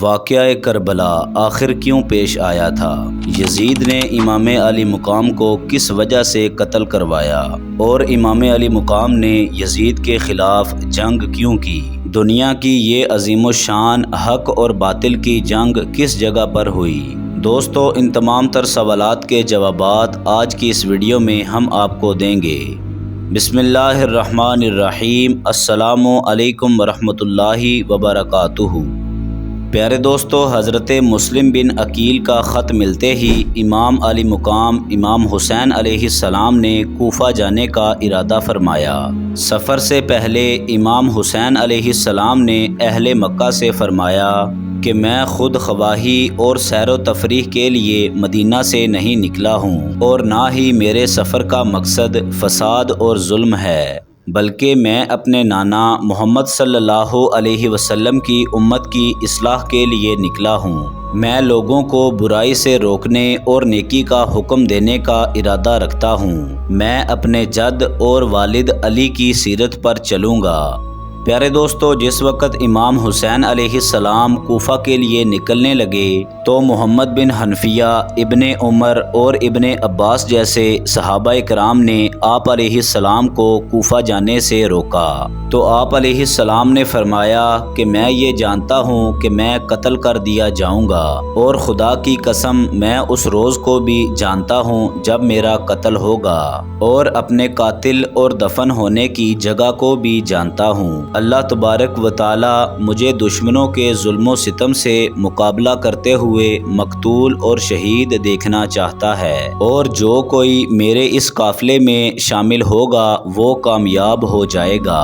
واقعہ کربلا آخر کیوں پیش آیا تھا؟ یزید نے امام علی مقام کو کس وجہ سے قتل کروایا اور امام علی مقام نے یزید کے خلاف جنگ کیوں کی؟ دنیا کی یہ عظیم الشان حق اور باطل کی جنگ کس جگہ پر ہوئی؟ دوستو، ان تمام تر سوالات کے جوابات آج کی اس ویڈیو میں ہم آپ کو دیں گے۔ بسم اللہ الرحمن الرحیم۔ السلام علیکم ورحمۃ اللہ وبرکاتہ۔ پیارے دوستو، حضرت مسلم بن عقیل کا خط ملتے ہی امام علی مقام امام حسین علیہ السلام نے کوفہ جانے کا ارادہ فرمایا۔ سفر سے پہلے امام حسین علیہ السلام نے اہل مکہ سے فرمایا کہ میں خود خواہی اور سیر و تفریح کے لیے مدینہ سے نہیں نکلا ہوں، اور نہ ہی میرے سفر کا مقصد فساد اور ظلم ہے، بلکہ میں اپنے نانا محمد صلی اللہ علیہ وسلم کی امت کی اصلاح کے لیے نکلا ہوں۔ میں لوگوں کو برائی سے روکنے اور نیکی کا حکم دینے کا ارادہ رکھتا ہوں۔ میں اپنے جد اور والد علی کی سیرت پر چلوں گا۔ پیارے دوستو، جس وقت امام حسین علیہ السلام کوفہ کے لیے نکلنے لگے تو محمد بن حنفیہ، ابن عمر اور ابن عباس جیسے صحابہ کرام نے آپ علیہ السلام کو کوفہ جانے سے روکا، تو آپ علیہ السلام نے فرمایا کہ میں یہ جانتا ہوں کہ میں قتل کر دیا جاؤں گا، اور خدا کی قسم میں اس روز کو بھی جانتا ہوں جب میرا قتل ہوگا، اور اپنے قاتل اور دفن ہونے کی جگہ کو بھی جانتا ہوں۔ اللہ تبارک و تعالی مجھے دشمنوں کے ظلم و ستم سے مقابلہ کرتے ہوئے مقتول اور شہید دیکھنا چاہتا ہے، اور جو کوئی میرے اس قافلے میں شامل ہوگا وہ کامیاب ہو جائے گا۔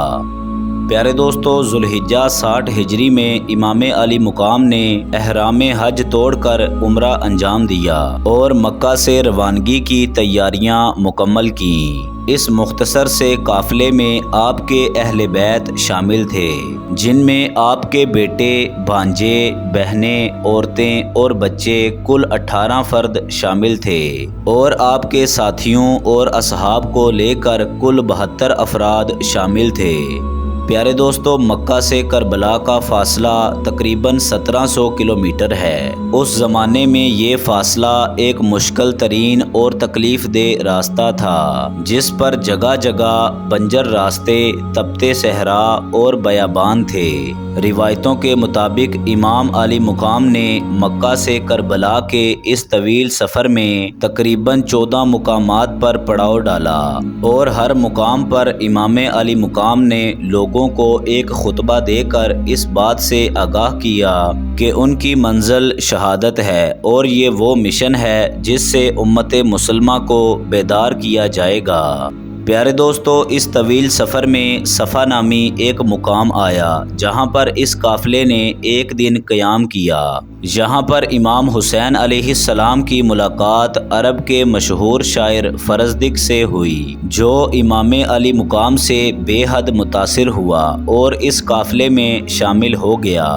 پیارے دوستو، ذوالحجہ 60 ہجری میں امام علی مقام نے احرام حج توڑ کر عمرہ انجام دیا اور مکہ سے روانگی کی تیاریاں مکمل کیں۔ اس مختصر سے قافلے میں آپ کے اہل بیت شامل تھے، جن میں آپ کے بیٹے، بھانجے، بہنیں، عورتیں اور بچے کل 18 فرد شامل تھے، اور آپ کے ساتھیوں اور اصحاب کو لے کر کل 72 افراد شامل تھے۔ پیارے دوستو، مکہ سے کربلا کا فاصلہ تقریباً 1700 کلومیٹر ہے۔ اس زمانے میں یہ فاصلہ ایک مشکل ترین اور تکلیف دہ راستہ تھا، جس پر جگہ جگہ بنجر راستے، تپتے صحرا اور بیابان تھے۔ روایتوں کے مطابق امام علی مقام نے مکہ سے کربلا کے اس طویل سفر میں تقریباً 14 مقامات پر پڑاؤ ڈالا، اور ہر مقام پر امام علی مقام نے لوگوں کو ایک خطبہ دے کر اس بات سے آگاہ کیا کہ ان کی منزل شہادت ہے، اور یہ وہ مشن ہے جس سے امت مسلمہ کو بیدار کیا جائے گا۔ پیارے دوستو، اس طویل سفر میں صفا نامی ایک مقام آیا جہاں پر اس قافلے نے ایک دن قیام کیا۔ یہاں پر امام حسین علیہ السلام کی ملاقات عرب کے مشہور شاعر فرزدق سے ہوئی، جو امام علی مقام سے بے حد متاثر ہوا اور اس قافلے میں شامل ہو گیا۔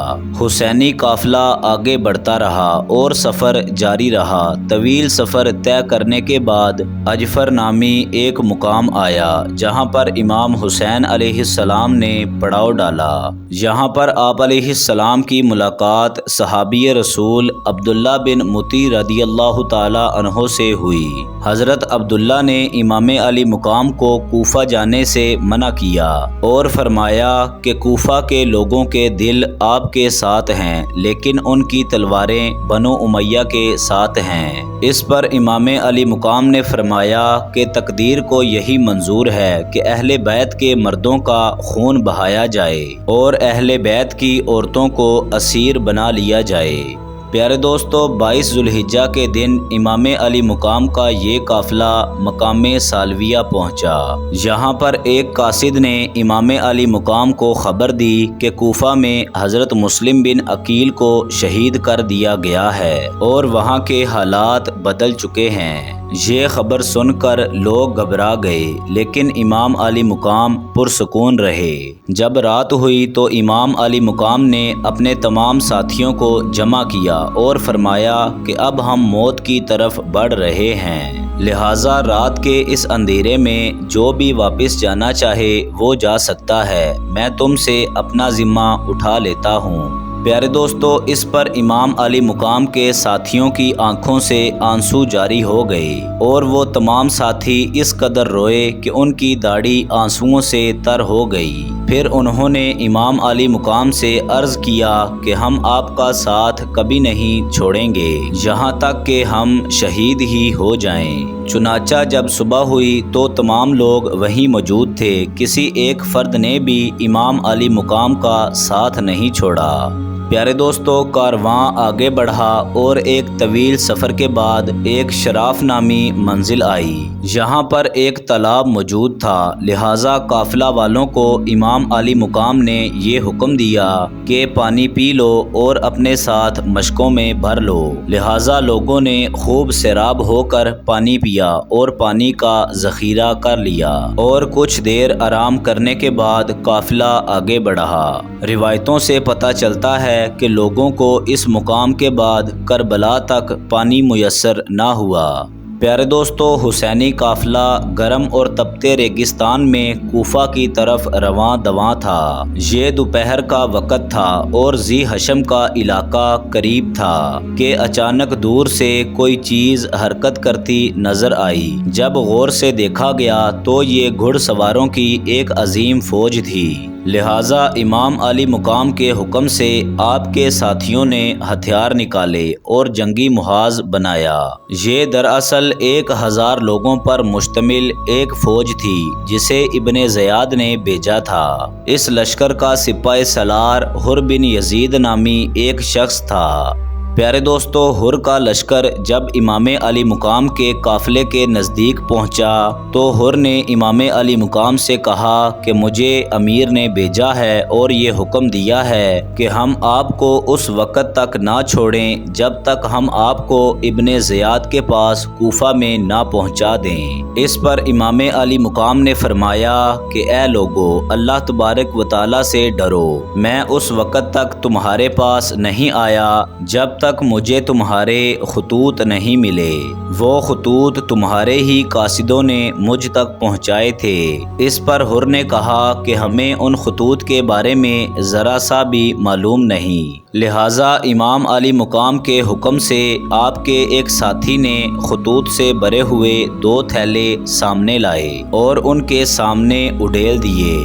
حسینی قافلہ آگے بڑھتا رہا اور سفر جاری رہا۔ طویل سفر طے کرنے کے بعد اجفر نامی ایک مقام آیا جہاں پر امام حسین علیہ السلام نے پڑاؤ ڈالا۔ یہاں پر آپ علیہ السلام کی ملاقات صحابی رسول عبداللہ بن مطیع رضی اللہ تعالی عنہ سے ہوئی۔ حضرت عبداللہ نے امام علی مقام کو کوفہ جانے سے منع کیا اور فرمایا کہ کوفہ کے لوگوں کے دل آپ کے ساتھ ہیں، لیکن ان کی تلواریں بنو امیہ کے ساتھ ہیں۔ اس پر امام علی مقام نے فرمایا کہ تقدیر کو یہی منظور ہے کہ اہل بیت کے مردوں کا خون بہایا جائے اور اہل بیت کی عورتوں کو اسیر بنا لیا جائے۔ پیارے دوستو، 22 ذوالحجہ کے دن امام علی مقام کا یہ قافلہ مقام سالویہ پہنچا۔ یہاں پر ایک قاصد نے امام علی مقام کو خبر دی کہ کوفہ میں حضرت مسلم بن عقیل کو شہید کر دیا گیا ہے اور وہاں کے حالات بدل چکے ہیں۔ یہ خبر سن کر لوگ گھبرا گئے، لیکن امام علی مقام پرسکون رہے۔ جب رات ہوئی تو امام علی مقام نے اپنے تمام ساتھیوں کو جمع کیا اور فرمایا کہ اب ہم موت کی طرف بڑھ رہے ہیں، لہٰذا رات کے اس اندھیرے میں جو بھی واپس جانا چاہے وہ جا سکتا ہے، میں تم سے اپنا ذمہ اٹھا لیتا ہوں۔ پیارے دوستو، اس پر امام علی مقام کے ساتھیوں کی آنکھوں سے آنسو جاری ہو گئے اور وہ تمام ساتھی اس قدر روئے کہ ان کی داڑھی آنسوؤں سے تر ہو گئی۔ پھر انہوں نے امام علی مقام سے عرض کیا کہ ہم آپ کا ساتھ کبھی نہیں چھوڑیں گے یہاں تک کہ ہم شہید ہی ہو جائیں۔ چنانچہ جب صبح ہوئی تو تمام لوگ وہیں موجود تھے، کسی ایک فرد نے بھی امام علی مقام کا ساتھ نہیں چھوڑا۔ پیارے دوستو، کارواں آگے بڑھا اور ایک طویل سفر کے بعد ایک شراف نامی منزل آئی۔ یہاں پر ایک تالاب موجود تھا، لہٰذا قافلہ والوں کو امام علی مقام نے یہ حکم دیا کہ پانی پی لو اور اپنے ساتھ مشکوں میں بھر لو۔ لہٰذا لوگوں نے خوب سیراب ہو کر پانی پیا اور پانی کا ذخیرہ کر لیا اور کچھ دیر آرام کرنے کے بعد قافلہ آگے بڑھا۔ روایتوں سے پتہ چلتا ہے کہ لوگوں کو اس مقام کے بعد کربلا تک پانی میسر نہ ہوا۔ پیارے دوستو، حسینی قافلہ گرم اور تپتے ریگستان میں کوفہ کی طرف رواں دواں تھا۔ یہ دوپہر کا وقت تھا اور ذی حشم کا علاقہ قریب تھا کہ اچانک دور سے کوئی چیز حرکت کرتی نظر آئی۔ جب غور سے دیکھا گیا تو یہ گھڑ سواروں کی ایک عظیم فوج تھی۔ لہٰذا امام علی مقام کے حکم سے آپ کے ساتھیوں نے ہتھیار نکالے اور جنگی محاذ بنایا۔ یہ دراصل 1000 لوگوں پر مشتمل ایک فوج تھی جسے ابن زیاد نے بھیجا تھا۔ اس لشکر کا سپاہ سالار حر بن یزید نامی ایک شخص تھا۔ پیارے دوستو، حر کا لشکر جب امام علی مقام کے قافلے کے نزدیک پہنچا تو حر نے امام علی مقام سے کہا کہ مجھے امیر نے بھیجا ہے اور یہ حکم دیا ہے کہ ہم آپ کو اس وقت تک نہ چھوڑیں جب تک ہم آپ کو ابن زیاد کے پاس کوفہ میں نہ پہنچا دیں۔ اس پر امام علی مقام نے فرمایا کہ اے لوگو، اللہ تبارک و تعالیٰ سے ڈرو، میں اس وقت تک تمہارے پاس نہیں آیا جب تک مجھے تمہارے خطوط نہیں ملے۔ وہ خطوط تمہارے ہی قاصدوں نے مجھ تک پہنچائے تھے۔ اس پر حر نے کہا کہ ہمیں ان خطوط کے بارے میں ذرا سا بھی معلوم نہیں۔ لہٰذا امام علی مقام کے حکم سے آپ کے ایک ساتھی نے خطوط سے بھرے ہوئے 2 تھیلے سامنے لائے اور ان کے سامنے اڈیل دیے۔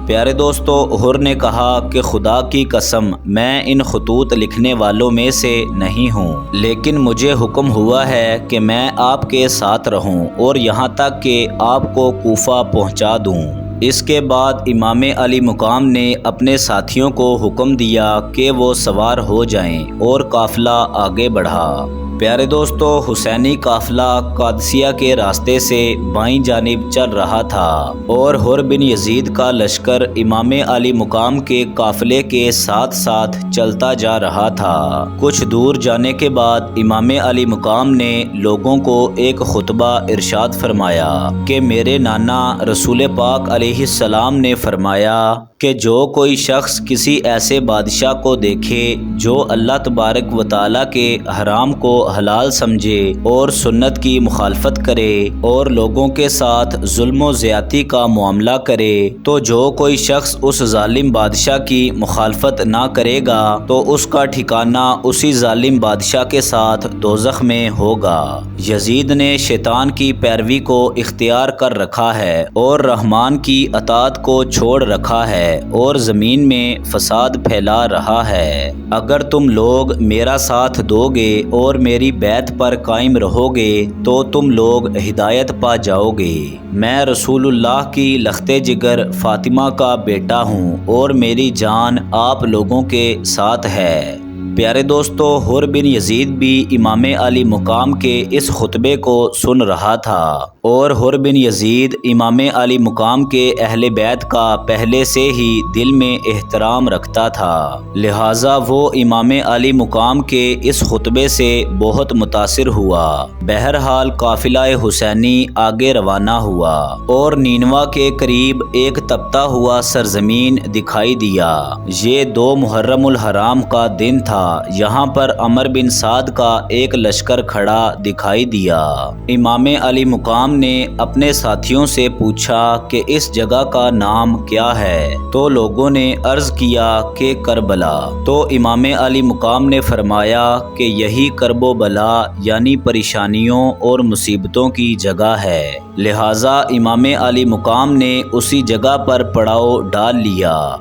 پیارے دوستو، حر نے کہا کہ خدا کی قسم میں ان خطوط لکھنے والوں میں سے نہیں ہوں، لیکن مجھے حکم ہوا ہے کہ میں آپ کے ساتھ رہوں اور یہاں تک کہ آپ کو کوفہ پہنچا دوں۔ اس کے بعد امام علی مقام نے اپنے ساتھیوں کو حکم دیا کہ وہ سوار ہو جائیں اور قافلہ آگے بڑھا۔ پیارے دوستو، حسینی قافلہ قادسیہ کے راستے سے بائیں جانب چل رہا تھا اور حر بن یزید کا لشکر امام علی مقام کے قافلے کے ساتھ ساتھ چلتا جا رہا تھا۔ کچھ دور جانے کے بعد امام علی مقام نے لوگوں کو ایک خطبہ ارشاد فرمایا کہ میرے نانا رسول پاک علیہ السلام نے فرمایا کہ جو کوئی شخص کسی ایسے بادشاہ کو دیکھے جو اللہ تبارک و تعالیٰ کے حرام کو حلال سمجھے اور سنت کی مخالفت کرے اور لوگوں کے ساتھ ظلم و زیادتی کا معاملہ کرے، تو جو کوئی شخص اس ظالم بادشاہ کی مخالفت نہ کرے گا تو اس کا ٹھکانہ اسی ظالم بادشاہ کے ساتھ دوزخ میں ہوگا۔ یزید نے شیطان کی پیروی کو اختیار کر رکھا ہے اور رحمان کی اطاعت کو چھوڑ رکھا ہے اور زمین میں فساد پھیلا رہا ہے۔ اگر تم لوگ میرا ساتھ دو گے اور میری بیعت پر قائم رہو گے تو تم لوگ ہدایت پا جاؤ گے۔ میں رسول اللہ کی لخت جگر فاطمہ کا بیٹا ہوں اور میری جان آپ لوگوں کے ساتھ ہے۔ پیارے دوستو، حر بن یزید بھی امام علی مقام کے اس خطبے کو سن رہا تھا اور حر بن یزید امام علی مقام کے اہل بیت کا پہلے سے ہی دل میں احترام رکھتا تھا، لہٰذا وہ امام علی مقام کے اس خطبے سے بہت متاثر ہوا۔ بہرحال قافلہ حسینی آگے روانہ ہوا اور نینوا کے قریب ایک تپتا ہوا سرزمین دکھائی دیا۔ یہ 2 محرم الحرام کا دن تھا۔ یہاں پر عمر بن سعد کا ایک لشکر کھڑا دکھائی دیا۔ امام علی مقام مقام نے اپنے ساتھیوں سے پوچھا کہ اس جگہ کا نام کیا ہے؟ تو لوگوں نے عرض کیا کہ کربلا۔ تو امام علی مقام نے فرمایا کہ یہی کرب و بلا یعنی پریشانیوں اور مصیبتوں کی جگہ ہے، لہٰذا امام علی مقام نے اسی جگہ پر پڑاؤ ڈال لیا۔